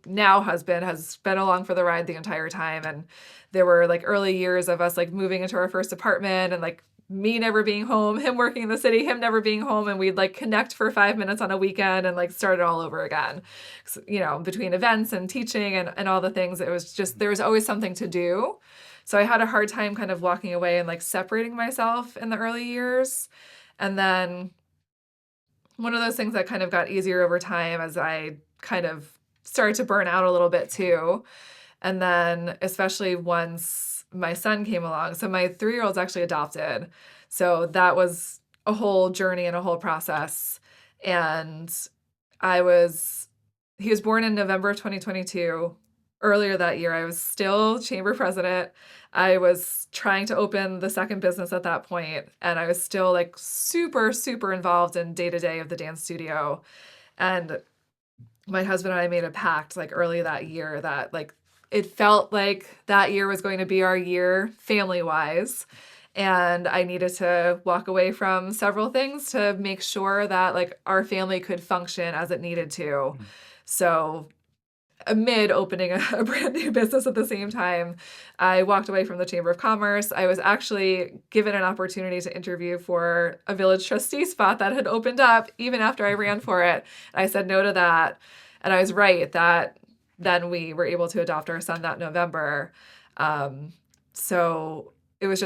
now husband has been along for the ride the entire time. And there were like early years of us like moving into our first apartment and like me never being home, him working in the city, him never being home, and we'd like connect for 5 minutes on a weekend and like start it all over again. So, between events and teaching and all the things, it was just there was always something to do. So I had a hard time kind of walking away and like separating myself in the early years. And then one of those things that kind of got easier over time as I kind of started to burn out a little bit too. And then, especially once my son came along, so my 3 year old's actually adopted. So that was a whole journey and a whole process. And I was, he was born in November of 2022. Earlier that year, I was still chamber president. I was trying to open the second business at that point, and I was still like super, super involved in day to day of the dance studio. And my husband and I made a pact like early that year that like it felt like that year was going to be our year family wise. and I needed to walk away from several things to make sure that like our family could function as it needed to. Mm. So amid opening a brand new business at the same time, I walked away from the Chamber of Commerce. I was actually given an opportunity to interview for a village trustee spot that had opened up even after I ran for it. I said no to that. And I was right that then we were able to adopt our son that November. So it was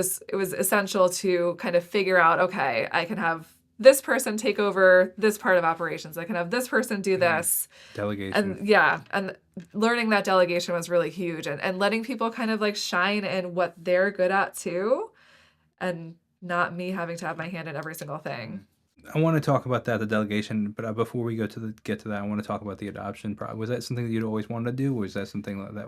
essential to kind of figure out, okay, I can have this person take over this part of operations. I can have this person do Mm. this. Delegation. And yeah, and learning that delegation was really huge, and letting people kind of like shine in what they're good at too, and not me having to have my hand in every single thing. I want to talk about that, the delegation, but before we get to that, I want to talk about the adoption. Was that something that you'd always wanted to do, or was that something that,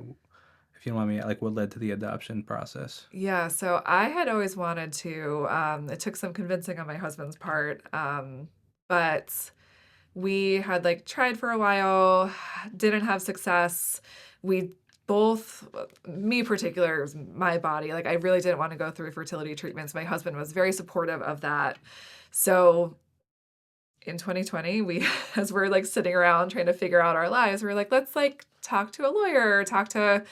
if you don't mind me, like what led to the adoption process? Yeah, so I had always wanted to. It took some convincing on my husband's part, but we had like tried for a while, didn't have success. We both, me particular, my body, like I really didn't want to go through fertility treatments. My husband was very supportive of that. So in 2020, we, as we're like sitting around trying to figure out our lives, we're like, let's like talk to a lawyer, talk to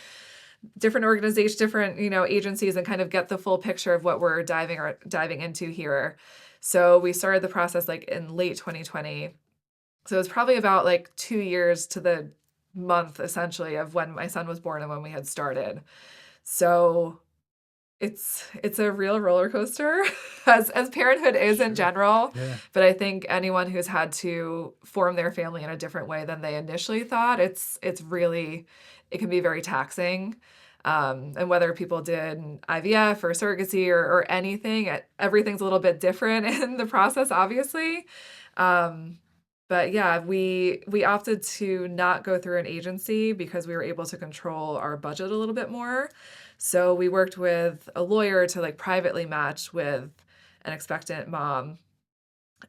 different organizations, different, agencies, and kind of get the full picture of what we're diving into here. So we started the process like in late 2020. So it was probably about like 2 years to the month essentially of when my son was born and when we had started. So it's a real roller coaster as parenthood is in Sure. general, Yeah. but I think anyone who's had to form their family in a different way than they initially thought, it's really it can be very taxing. And whether people did IVF or surrogacy or anything, everything's a little bit different in the process, obviously. Um, but yeah, we opted to not go through an agency because we were able to control our budget a little bit more. So we worked with a lawyer to like privately match with an expectant mom.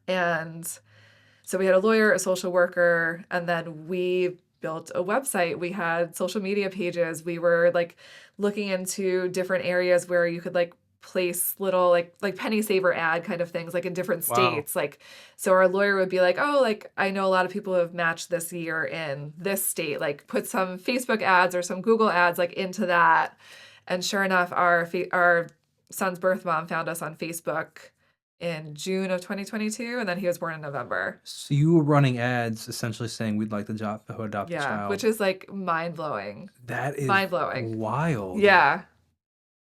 And so we had a lawyer, a social worker, and then we built a website. We had social media pages. We were like looking into different areas where you could like place little like penny saver ad kind of things like in different Wow. states. Like so our lawyer would be like, "Oh, like I know a lot of people have matched this year in this state. Like put some Facebook ads or some Google ads like into that." And sure enough, our son's birth mom found us on Facebook in June of 2022, and then he was born in November. So you were running ads essentially saying we'd like to adopt a Yeah, which child. is like mind blowing. That is Mind blowing. wild. Yeah.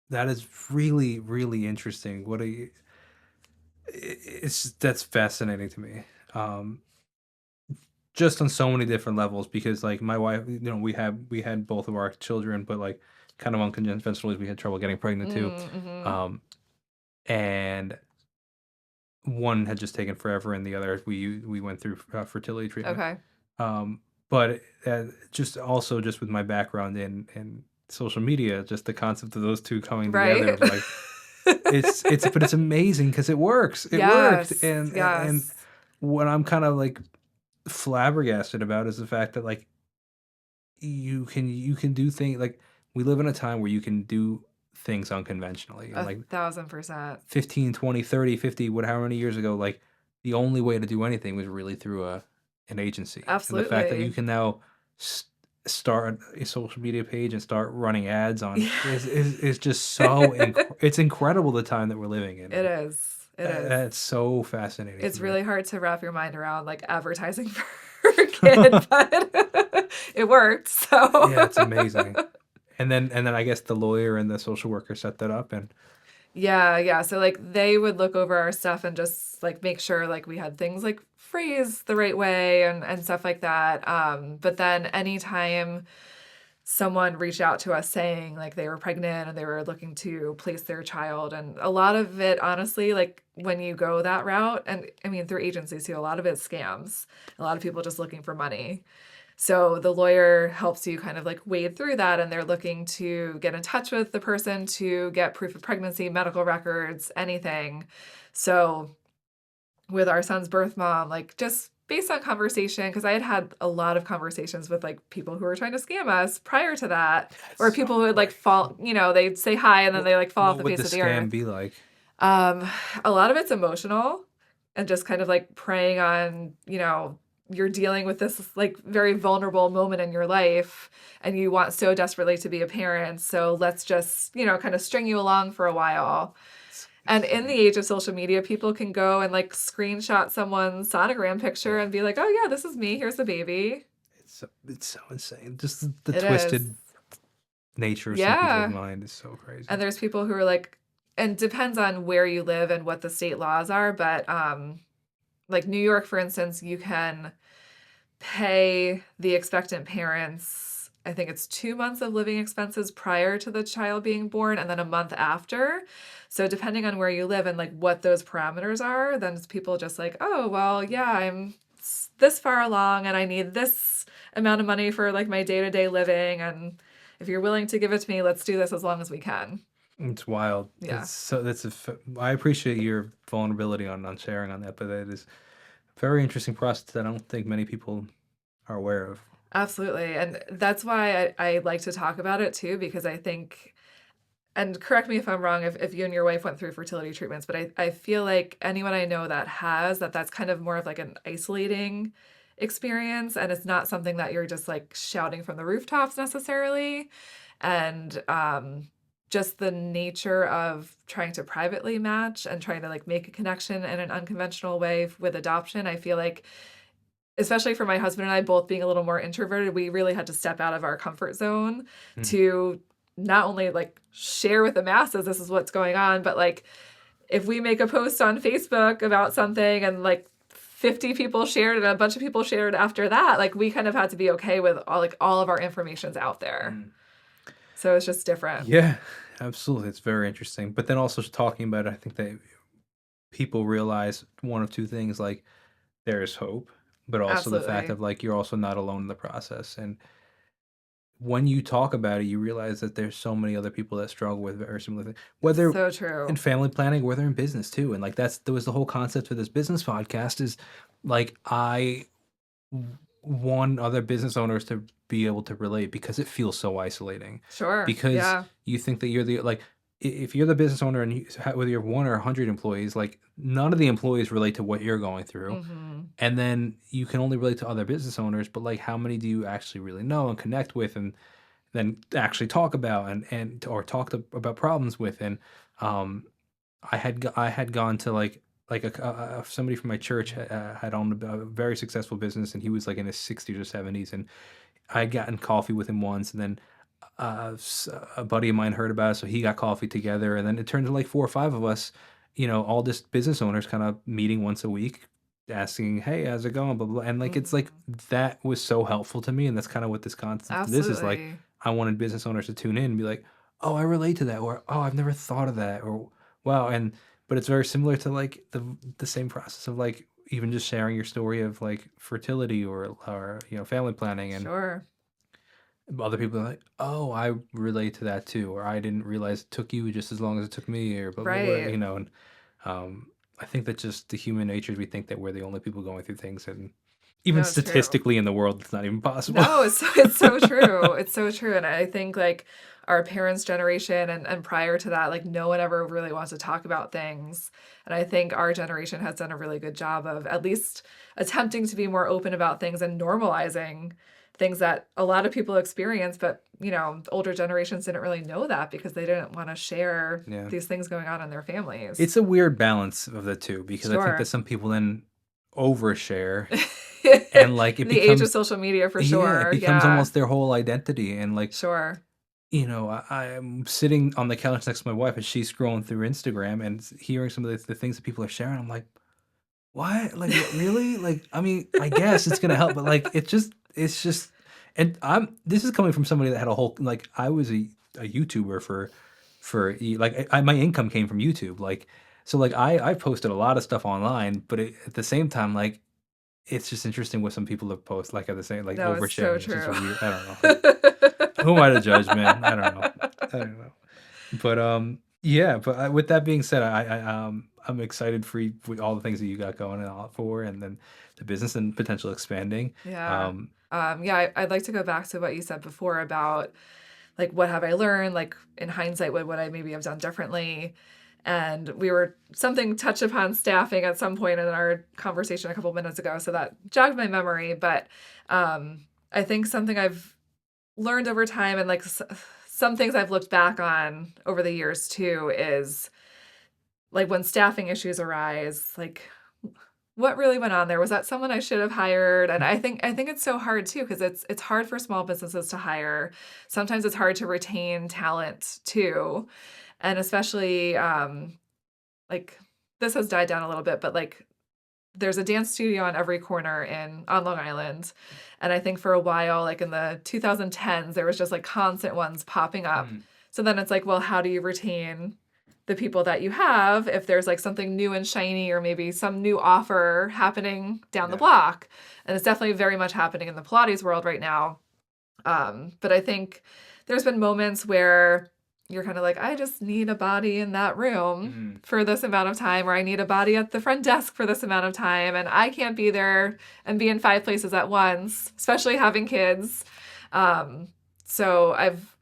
That is really, really interesting. It's that's fascinating to me. Um, just on so many different levels because like my wife, we had both of our children, but like kind of unconventionally, we had trouble getting pregnant too. Mm-hmm. Um, and one had just taken forever, and the other we went through fertility treatment. Okay. Um, but just with my background in social media, just the concept of those two coming together, Right? was like it's amazing because it works. It worked, Yes. and Yes. what I'm kind of like flabbergasted about is the fact that like you can do things like we live in a time where you can do things unconventionally and A like 1000%. 15, 20, 30, 50, what however many years ago, like the only way to do anything was really through an agency. And the fact that you Absolutely. can now start a social media page and start running ads on is just so it's incredible the time that we're living in. It is. It is. That's so fascinating to It's me. really hard to wrap your mind around like advertising for a kid, but it worked. Yeah, So it's amazing. And then I guess the lawyer and the social worker set that up and yeah, yeah. So like they would look over our stuff and just like make sure like we had things like phrased the right way and stuff like that. But then anytime someone reached out to us saying like they were pregnant and they were looking to place their child, and a lot of it honestly, like when you go that route, and I mean through agencies too, a lot of it's scams. A lot of people just looking for money. So the lawyer helps you kind of like wade through that, and they're looking to get in touch with the person to get proof of pregnancy, medical records, anything. So with our son's birth mom, like just based on conversation, because I had had a lot of conversations with like people who were trying to scam us prior to that, that's or so people who would like great. fall, they'd say hi and then What they like fall off what the would the face of the earth. scam be like? Um, a lot of it's emotional and just kind of like preying on, you're dealing with this like very vulnerable moment in your life and you want so desperately to be a parent. So let's just, kind of string you along for a while. And in the Insane. age of social media, people can go and like screenshot someone's sonogram picture Yeah. and be like, oh, yeah, this is me. Here's the baby. It's so insane. Just the It is. twisted nature of some people's Yeah. mind is so crazy. And there's people who are like, and depends on where you live and what the state laws are, but like New York, for instance, you can pay the expectant parents, I think it's 2 months of living expenses prior to the child being born and then a month after. So depending on where you live and like what those parameters are, then it's people just like, oh, well, yeah, I'm this far along and I need this amount of money for like my day-to-day living. And if you're willing to give it to me, let's do this as long as we can. It's wild. Yeah. I appreciate your vulnerability on sharing on that, but it is a very interesting process that I don't think many people are aware of. Absolutely. And that's why I like to talk about it too, because I think, and correct me if I'm wrong, if you and your wife went through fertility treatments, but I feel like anyone I know that has, that's kind of more of like an isolating experience. And it's not something that you're just like shouting from the rooftops necessarily. And just the nature of trying to privately match and trying to like make a connection in an unconventional way with adoption, I feel like especially for my husband and I both being a little more introverted, we really had to step out of our comfort zone Hmm. to not only like share with the masses this is what's going on, but like if we make a post on Facebook about something and like 50 people shared it and a bunch of people shared after that, like we kind of had to be okay with all of our information's out there. Mm. So it's just different. Yeah, absolutely. It's very interesting. But then also talking about it, I think that people realize one of two things, like there is hope, but also the fact Absolutely. of like you're also not alone in the process. And when you talk about it, you realize that there's so many other people that struggle with very similar things, whether So in true. family planning, whether in business too. And like that was the whole concept for this business podcast is like want other business owners to be able to relate because it feels so isolating. Sure. Because Yeah. you think that you're the like if you're the business owner and whether you're one or 100 employees, like none of the employees relate to what you're going through, Mhm. and then you can only relate to other business owners. But like, how many do you actually really know and connect with, and then actually talk about and or talk about problems with? And um, I had gone to like somebody from my church had owned a very successful business, and he was like in his 60s or 70s, and I had gotten coffee with him once, and then a buddy of mine heard about it, so he got coffee together, and then it turned to like 4 or 5 of us, all just business owners, kind of meeting once a week, asking, "Hey, how's it going?" Blah blah. And like it's like Mhm. that was so helpful to me, and that's kind of what this concept of this is like. Absolutely. I wanted business owners to tune in and be like, "Oh, I relate to that," or "Oh, I've never thought of that," or "Wow." And but it's very similar to like the same process of like even just sharing your story of like fertility or family planning, and Sure. other people are like, "Oh, I relate to that too," or "I didn't realize it took you just as long as it took me," or blah blah blah. Right. And I think that just the human nature is we think that we're the only people going through things, and even No, it's true. statistically in the world, it's not even possible. No, it's so true. It's so true. And I think like our parents' generation and prior to that, like no one ever really wants to talk about things. And I think our generation has done a really good job of at least attempting to be more open about things and normalizing things that a lot of people experience, but older generations didn't really know that because they didn't want to share Yeah, these things going on in their families. it's a weird balance of the two because I think that Sure. some people then overshare, and like In it the age of becomes social media for yeah, it sure. becomes Yeah. almost their whole identity, and like Sure. I am sitting on the couch next to my wife, and she's scrolling through Instagram and hearing some of the things that people are sharing. I'm like, what? Like, what, really? Like, I mean, I guess it's gonna help, but like, it's just, and this is coming from somebody that had a whole, like, I was a YouTuber like, my income came from YouTube, like, so like, I posted a lot of stuff online, but at the same time, like, it's just interesting what some people have posted, like, at the same, like, No, it's so oversharing. It's just true. weird. I don't know. Like, who am I to judge, man? I don't know. I don't know. But yeah. But with that being said, I'm excited for with all the things that you got going on for, and then the business and potential expanding. Yeah. Um, Yeah, I'd like to go back to what you said before about like what have I learned, like in hindsight, what would I maybe have done differently? And we were something touched upon staffing at some point in our conversation a couple minutes ago. So that jogged my memory. But I think something I've learned over time and like some things I've looked back on over the years too is like when staffing issues arise, like what really went on there? Was that someone I should have hired? And I think it's so hard too because it's hard for small businesses to hire. Sometimes it's hard to retain talent too. And especially like this has died down a little bit, but like there's a dance studio on every corner on Long Island. And I think for a while, like in the 2010s, there was just like constant ones popping up. Mm. So then it's like, well, how do you retain the people that you have if there's like something new and shiny or maybe some new offer happening down the Yeah. block? And it's definitely very much happening in the Pilates world right now. But I think there's been moments where you're kind of like, I just need a body in that room Mm. for this amount of time, or I need a body at the front desk for this amount of time, and I can't be there and be in 5 places at once, especially having kids. So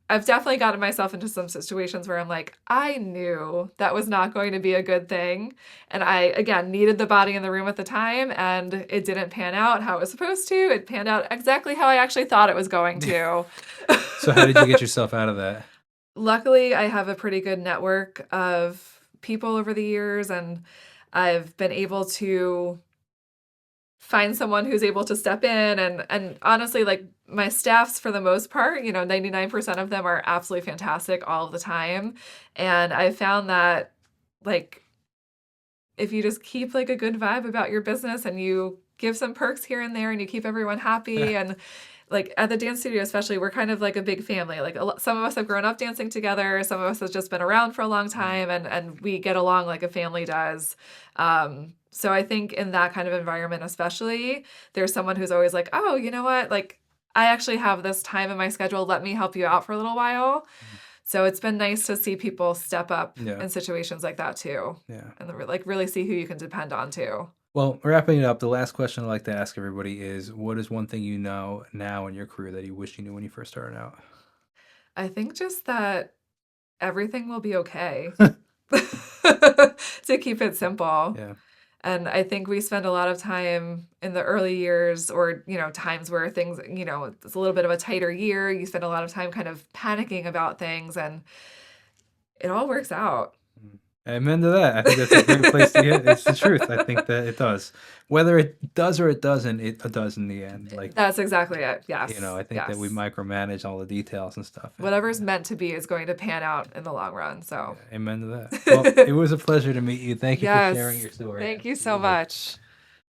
I've definitely gotten myself into some situations where I'm like, I knew that was not going to be a good thing. And I, again, needed the body in the room at the time, and it didn't pan out how it was supposed to. It panned out exactly how I actually thought it was going to. So how did you get yourself out of that? Luckily, I have a pretty good network of people over the years, and I've been able to find someone who's able to step in and honestly, like my staffs for the most part, 99% of them are absolutely fantastic all of the time. And I found that like if you just keep like a good vibe about your business and you give some perks here and there and you keep everyone happy and like at the dance studio especially we're kind of like a big family, like some of us have grown up dancing together, some of us have just been around for a long Mm. time and we get along like a family does. So I think in that kind of environment especially there's someone who's always like, oh, you know what, like I actually have this time in my schedule, let me help you out for a little while. Mm. So it's been nice to see people step up Yeah. in situations like that too, Yeah. and like really see who you can depend on too. Well, wrapping it up, the last question I like to ask everybody is, what is one thing you know now in your career that you wish you knew when you first started out? I think just that everything will be okay. To keep it simple. Yeah. And I think we spend a lot of time in the early years or, times where things, it's a little bit of a tighter year. You spend a lot of time kind of panicking about things and it all works out. Mm. Amen to that. I think that's a great place to get. It's the truth. I think that it does. Whether it does or it doesn't, it does in the end. Like, That's exactly it. Yes. I think that we Yes. micromanage all the details and stuff. Whatever's meant to be is going to pan out in the long run. Yeah, So, amen to that. Well, it was a pleasure to meet you. Thank you for sharing yes. your story. Thank you so Absolutely. much.